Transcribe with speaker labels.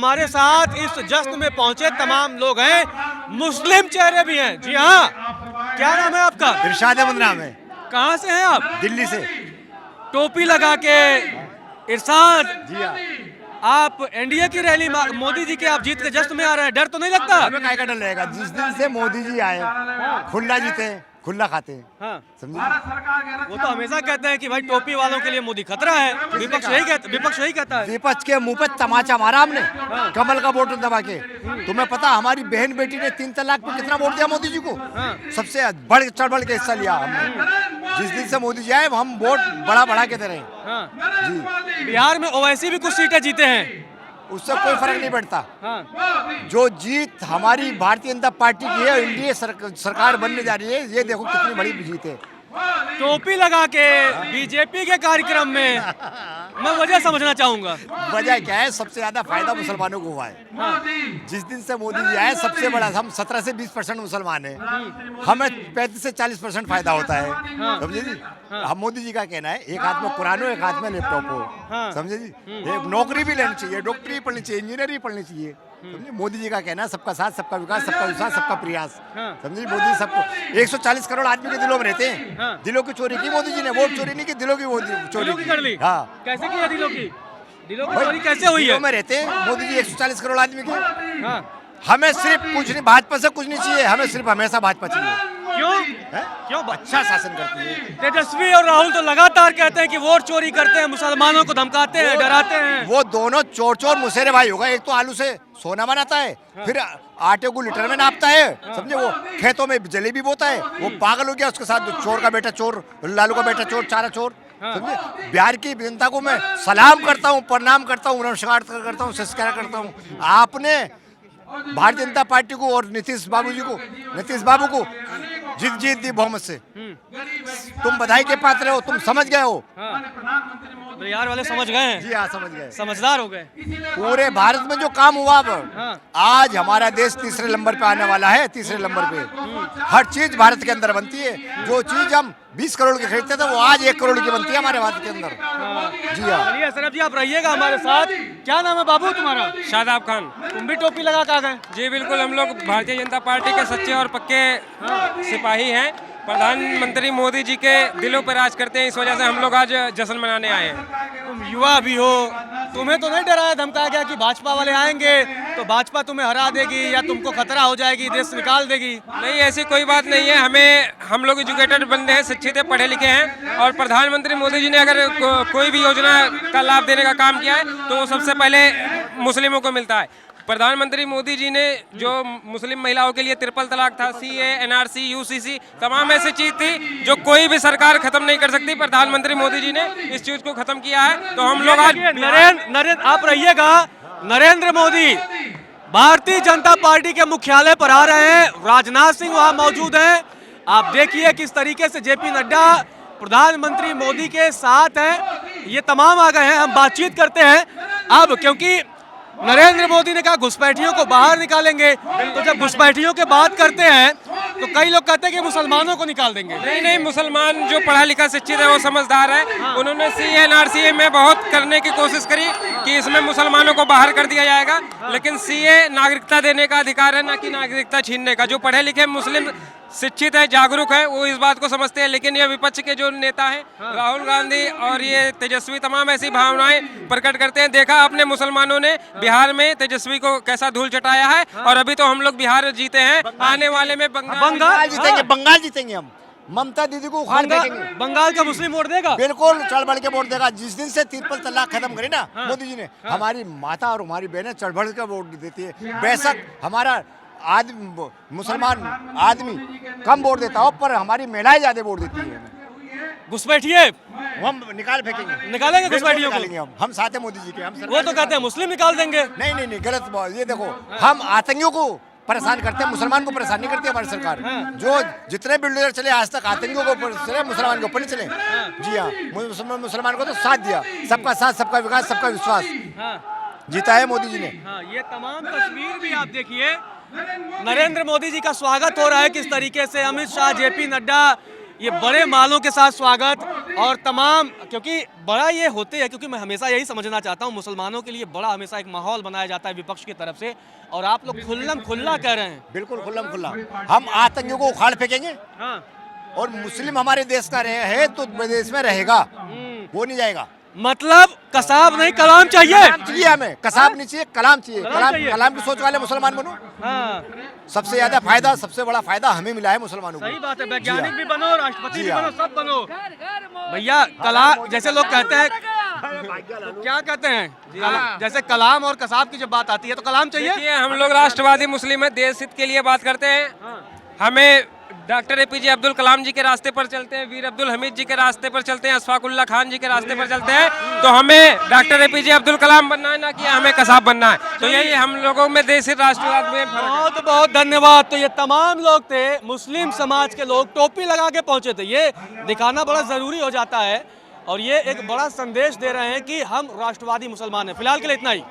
Speaker 1: हमारे साथ इस जश्न में पहुंचे तमाम लोग हैं, मुस्लिम चेहरे भी हैं। जी हाँ, क्या नाम है आपका?
Speaker 2: इरशाद अहमद नाम है।
Speaker 1: कहाँ से हैं आप?
Speaker 2: दिल्ली से।
Speaker 1: टोपी लगा के इरशाद
Speaker 2: जी हाँ।
Speaker 1: आप एनडीए की रैली मोदी जी के आप जीत के जश्न में आ रहे हैं, डर तो नहीं लगता?
Speaker 2: हमें काय का डर लगेगा, जिस दिन से मोदी जी आए खुला जीते खुला खाते हैं।
Speaker 1: हाँ,
Speaker 2: समझे?
Speaker 1: वो तो हमेशा कहते हैं कि भाई टोपी वालों के लिए मोदी खतरा है। विपक्ष यही कहता है।
Speaker 2: विपक्ष के मुंह पे तमाचा मारा हमने कमल का वोट दबा के। तुम्हें पता हमारी बहन बेटी ने 3 तलाक पे कितना वोट दिया मोदी जी को? सबसे बढ़ के हिस्सा लिया हमने। जिस दिन से मोदी जी आए हम वोट बढ़ा के दे रहे हैं। जी।
Speaker 1: बिहार में ओवैसी भी कुछ सीटें जीते हैं,
Speaker 2: उससे कोई फर्क नहीं पड़ता। जो जीत हमारी भारतीय जनता पार्टी की है, एनडीए सरकार बनने जा रही है, ये देखो कितनी बड़ी जीत है।
Speaker 1: टोपी लगा के बीजेपी के कार्यक्रम में मैं वजह समझना चाहूंगा।
Speaker 2: वजह क्या है? सबसे ज्यादा फायदा मुसलमानों को हुआ है। जिस दिन से मोदी जी आए सबसे बड़ा, हम 17 से 20% मुसलमान हैं, हमें 35 से 40% फायदा होता है। समझे जी? हम मोदी जी का कहना है एक हाथ में कुरान हो, एक हाथ में लैपटॉप हो। समझे जी? एक नौकरी भी लेनी चाहिए, डॉक्टरी पढ़नी चाहिए, इंजीनियरिंग पढ़नी चाहिए। समझे? मोदी जी का कहना है सबका साथ, सबका विकास, सबका विश्वास, सबका प्रयास। समझे? मोदी जी सबको 140 करोड़ आदमी के दिलों में रहते हैं। दिलों की चोरी की मोदी जी ने, वोट चोरी नहीं की, दिलों की चोरी
Speaker 1: कर ली।
Speaker 2: हाँ,
Speaker 1: कैसे किया दिलों की चोरी कैसे हुई है?
Speaker 2: दिलों में रहते हैं मोदी जी 140 करोड़ आदमी के। हमें सिर्फ कुछ नहीं, भाजपा से कुछ नहीं चाहिए, हमें सिर्फ हमेशा भाजपा चाहिए।
Speaker 1: क्यों?
Speaker 2: अच्छा शासन करती है।
Speaker 1: तेजस्वी और राहुल तो लगातार कहते हैं कि वोट चोरी करते हैं, मुसलमानों को धमकाते हैं, डराते हैं।
Speaker 2: वो दोनों चोर मुसेरे भाई होगा। एक तो आलू से सोना बनाता है, फिर आटे को लीटर में नापता है। समझे? वो खेतों में जलेबी बोता है। वो पागल हो गया, उसके साथ चोर का बेटा चोर, लालू का बेटा चोर, चारा चोर। समझे? बिहार की जनता को मैं सलाम करता हूँ, प्रणाम करता हूँ, नमस्कार करता हूँ, संस्कार करता हूँ। आपने भारतीय जनता पार्टी को और नीतीश बाबू को जीत दी बहुमत से। तुम बधाई के पात्र हो, तुम समझ गए हो।
Speaker 1: बिहार वाले समझ गए हैं।
Speaker 2: जी हाँ, समझ गए,
Speaker 1: समझदार हो गए।
Speaker 2: पूरे भारत में जो काम हुआ आज हमारा देश तीसरे नंबर पे आने वाला है। तीसरे नंबर पे हर चीज भारत के अंदर बनती है। जो चीज हम 20 करोड़ की खरीदते थे वो आज 1 करोड़ की बनती है हमारे भारत के अंदर। जी हाँ।
Speaker 1: चलिए सरफ जी आप रहिएगा हमारे साथ। क्या नाम है बाबू तुम्हारा?
Speaker 3: शादाब खान।
Speaker 1: तुम भी टोपी लगा के आ गए?
Speaker 3: जी बिल्कुल, हम लोग भारतीय जनता पार्टी के सच्चे और पक्के सिपाही हैं। प्रधानमंत्री मोदी जी के दिलों पर राज करते हैं, इस वजह से हम लोग आज जश्न मनाने आए हैं।
Speaker 1: तुम युवा भी हो, तुम्हें तो नहीं डराया धमकाया गया कि भाजपा वाले आएंगे तो भाजपा तुम्हें हरा देगी या तुमको खतरा हो जाएगी, देश से निकाल देगी?
Speaker 3: नहीं, ऐसी कोई बात नहीं है। हम लोग एजुकेटेड बंदे हैं, शिक्षित हैं, पढ़े लिखे हैं। और प्रधानमंत्री मोदी जी ने अगर कोई भी योजना का लाभ देने का काम किया है तो वो सबसे पहले मुस्लिमों को मिलता है। प्रधानमंत्री मोदी जी ने जो मुस्लिम महिलाओं के लिए 3 तलाक था, CA, NRC, UCC, तमाम ऐसी चीज थी जो कोई भी सरकार खत्म नहीं कर सकती। प्रधानमंत्री मोदी जी ने इस चीज को खत्म किया है। तो हम लोग आज
Speaker 1: नरेंद्र आप रहिएगा। नरेंद्र मोदी भारतीय जनता पार्टी के मुख्यालय पर आ रहे हैं, राजनाथ सिंह वहां मौजूद हैं। आप देखिए किस तरीके से JP नड्डा प्रधानमंत्री मोदी के साथ हैं। ये तमाम आ गए हैं, हम बातचीत करते हैं अब, क्योंकि नरेंद्र मोदी ने कहा घुसपैठियों को बाहर निकालेंगे। तो जब घुसपैठियों की बात करते हैं तो कई लोग कहते हैं कि मुसलमानों को निकाल देंगे।
Speaker 3: नहीं, मुसलमान जो पढ़ा लिखा शिक्षित है वो समझदार है। उन्होंने CA, NRC में बहुत करने की कोशिश करी कि इसमें मुसलमानों को बाहर कर दिया जाएगा, लेकिन CA नागरिकता देने का अधिकार है, ना कि नागरिकता छीनने का। जो पढ़े लिखे मुस्लिम शिक्षित है, जागरूक है, वो इस बात को समझते हैं। लेकिन ये विपक्ष के जो नेता हैं, राहुल गांधी और ये तेजस्वी, तमाम ऐसी भावनाएं प्रकट करते हैं। देखा आपने मुसलमानों ने बिहार में तेजस्वी को कैसा धूल चटाया है। और अभी तो हम लोग बिहार जीते हैं, आने वाले में
Speaker 2: बंगाल जीतेंगे। बंगाल जीतेंगे हम। ममता दीदी को उखाड़ देंगे।
Speaker 1: बंगाल का मुस्लिम वोट देगा? बिल्कुल
Speaker 2: चढ़ बढ़ के वोट देगा। जिस दिन से 3 तलाक खत्म करे ना मोदी जी ने, हमारी माता और हमारी बहनें चढ़ बढ़ के वोट देती है। बेशक हमारा मुसलमान आदमी कम वोट देता हो, पर हमारी महिलाएं ज्यादा वोट देती है।
Speaker 1: घुसपैठिए
Speaker 2: हम
Speaker 1: निकालेंगे घुसपैठियों को।
Speaker 2: हम साथ हैं मोदी जी के।
Speaker 1: वो तो कहते हैं मुस्लिम निकाल देंगे।
Speaker 2: नहीं, गलत बात। ये देखो, हम आतंकियों को परेशान करते हैं, मुसलमान को परेशान नहीं करती हमारी सरकार। जो जितने बिल्डर चले आज तक आतंकियों को चले, मुसलमान के ऊपर नहीं चले। जी हाँ, मुसलमान को तो साथ दिया। सबका साथ, सबका विकास, सबका विश्वास जीता है मोदी जी ने।
Speaker 1: ये तमाम तस्वीर भी आप देखिए। नरेंद्र मोदी जी का स्वागत हो रहा है किस तरीके से। अमित शाह, JP नड्डा, ये बड़े मालों के साथ स्वागत। और तमाम, क्योंकि बड़ा ये होते हैं, क्योंकि मैं हमेशा यही समझना चाहता हूँ, मुसलमानों के लिए बड़ा हमेशा एक माहौल बनाया जाता है विपक्ष की तरफ से, और आप लोग खुल्लम खुल्ला कह रहे हैं।
Speaker 2: बिल्कुल खुल्लम खुल्ला, हम आतंकियों को उखाड़ फेंकेंगे
Speaker 1: हाँ।
Speaker 2: और मुस्लिम हमारे देश का है तो देश में रहेगा, वो नहीं जाएगा।
Speaker 1: मतलब कसाब नहीं कलाम चाहिए।
Speaker 2: कलाम चाहिए हमें, कसाब नहीं चाहिए, कलाम चाहिए। कलाम की सोच वाले मुसलमान बनो।
Speaker 1: हाँ।
Speaker 2: सबसे ज्यादा फायदा, सबसे बड़ा फायदा हमें मिला है मुसलमानों को।
Speaker 1: सही बात है, वैज्ञानिक भी बनो, राष्ट्रपति भी
Speaker 2: हाँ।
Speaker 1: बनो, सब बनो भैया। कलाम, जैसे लोग कहते हैं, क्या कहते हैं, जैसे कलाम और कसाब की जब बात आती है तो कलाम चाहिए।
Speaker 3: देखिए, हम लोग राष्ट्रवादी मुस्लिम है, देश हित के लिए बात करते हैं। हमें डॉक्टर एपीजे अब्दुल कलाम जी के रास्ते पर चलते हैं, वीर अब्दुल हमीद जी के रास्ते पर चलते हैं, अशफाकुल्लाह खान जी के रास्ते पर चलते हैं, तो हमें डॉक्टर एपीजे अब्दुल कलाम बनना है, ना कि हमें कसाब बनना है। तो यही हम लोगों में देश हित राष्ट्रवाद में फर्क है।
Speaker 1: बहुत बहुत धन्यवाद। तो ये तमाम लोग थे, मुस्लिम समाज के लोग, टोपी लगा के पहुंचे थे। ये दिखाना बड़ा जरूरी हो जाता है और ये एक बड़ा संदेश दे रहे हैं कि हम राष्ट्रवादी मुसलमान हैं। फिलहाल के लिए इतना ही।